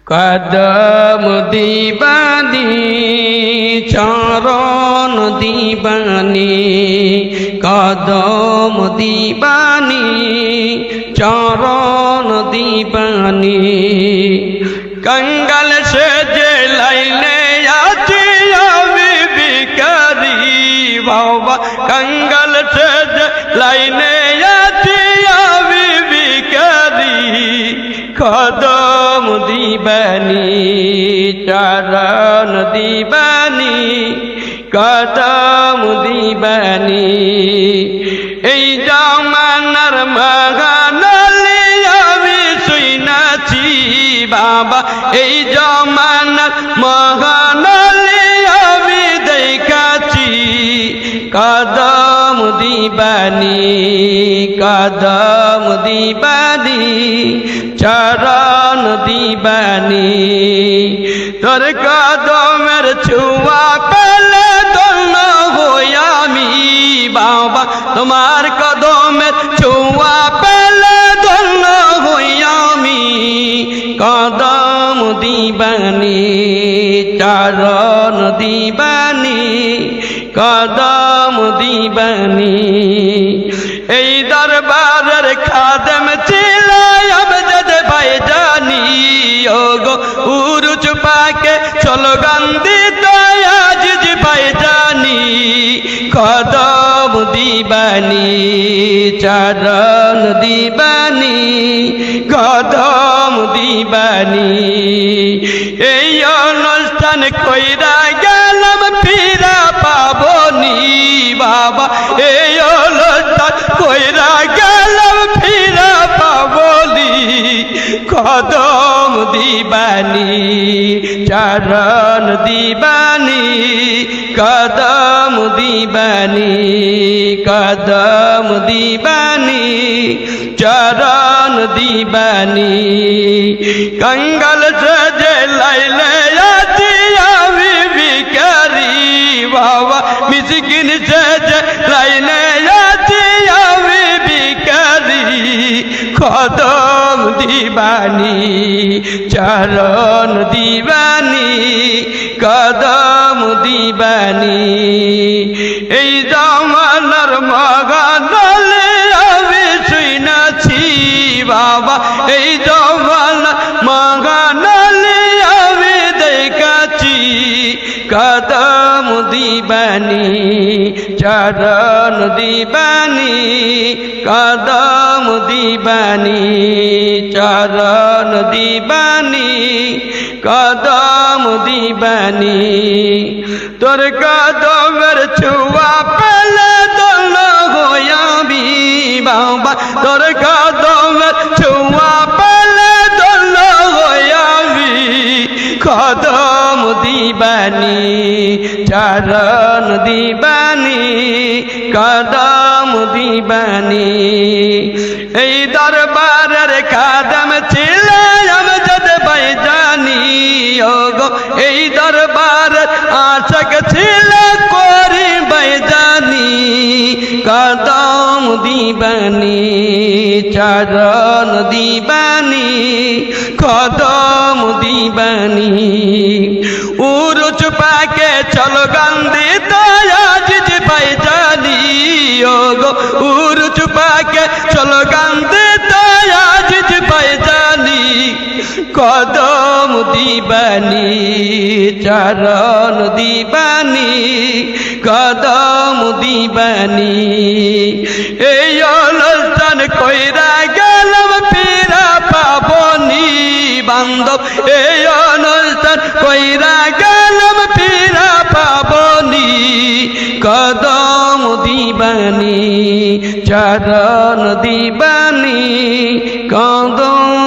কদম দিবানি চরণ দিবানি, কদম দিবানি চরণ দিবানি। कंगाल से जे लाइने आती আমি ভিখারি বাবা, कंगाल से जे लाइने आती আমি ভিখারি। কদম দিবানি চরণ দিবানি, কদম দিবানি। এই জামানার মহানালি আমি শুনাছি বাবা, এই জামানার মহানালি আমি দেখাছি। কদম দিবানি, কদম দিবানি চরণ দিবানি। তোর কদমের ছোঁয়া পেলে ধন্য হই আমি বাবা, তোমার কদমের ছোঁয়া পেলে ধন্য হই আমি। কদম দিবানি চরণ দিবানি, কদম দিবানি। এই দরবারের খাদেম ছিল আমজাদ ভাইজানি, ওগো উরুজ পাকে স্লোগান দিত আজিজ ভাইজানি। কদম দিবানি চরণ দিবানি, কদম দিবানি। এই অনুষ্ঠান কইরা গেলাম ফিরা পাবনি বাবা, এই অনুষ্ঠান কইরা গেলাম ফিরা পাবনি। কদম দিবানি চরণ দিবানি, কদম দিবানি, কদম দিবানি চরণ দিবানি। कंगाल से जे लाइले आती আমি ভিখারি বাবা, মিসকিন से जे लाइले आती আমি ভিখারি। কদম দিবানি চরণ দিবানি, কদম দিবানি। এই জামানার মহানালি আমি শুনাছি বাবা, এই জামানার মহানালি আমি দেখাছি। কদম দিবানি চরণ দিবানি, কদম দিবানি চরণ দিবানি, কদম দিবানি। তোর কদমের ছোঁয়া পেলে ধন্য হই আমি বাবা, তোর কদমের ছোঁয়া পেলে ধন্য হই আমি। কদম দিবানি চরণ দিবানি, কদম দিবানি। এই দরবারের খাদেম ছিল আমজাদ ভাইজানি, ওগো এই দরবারের আশিক ছিল করিম ভাইজানি। কদম দিবানি চরণ দিবানি, কদম দিবানি। উরুজ পাকে স্লোগান দিত আজিজ ভাইজানি, ওগো উরুজ পাকে স্লোগান দিত আজিজ ভাইজানি। কদম দিবানি চরণ দিবানি, কদম দিবানি। এই অনুষ্ঠান কইরা গেলাম ফিরা পাবনি বান্ধব, এই অনুষ্ঠান কইরা গেলাম ফিরা পাবনি। কদম দিবানি চরণ দিবানি, কদম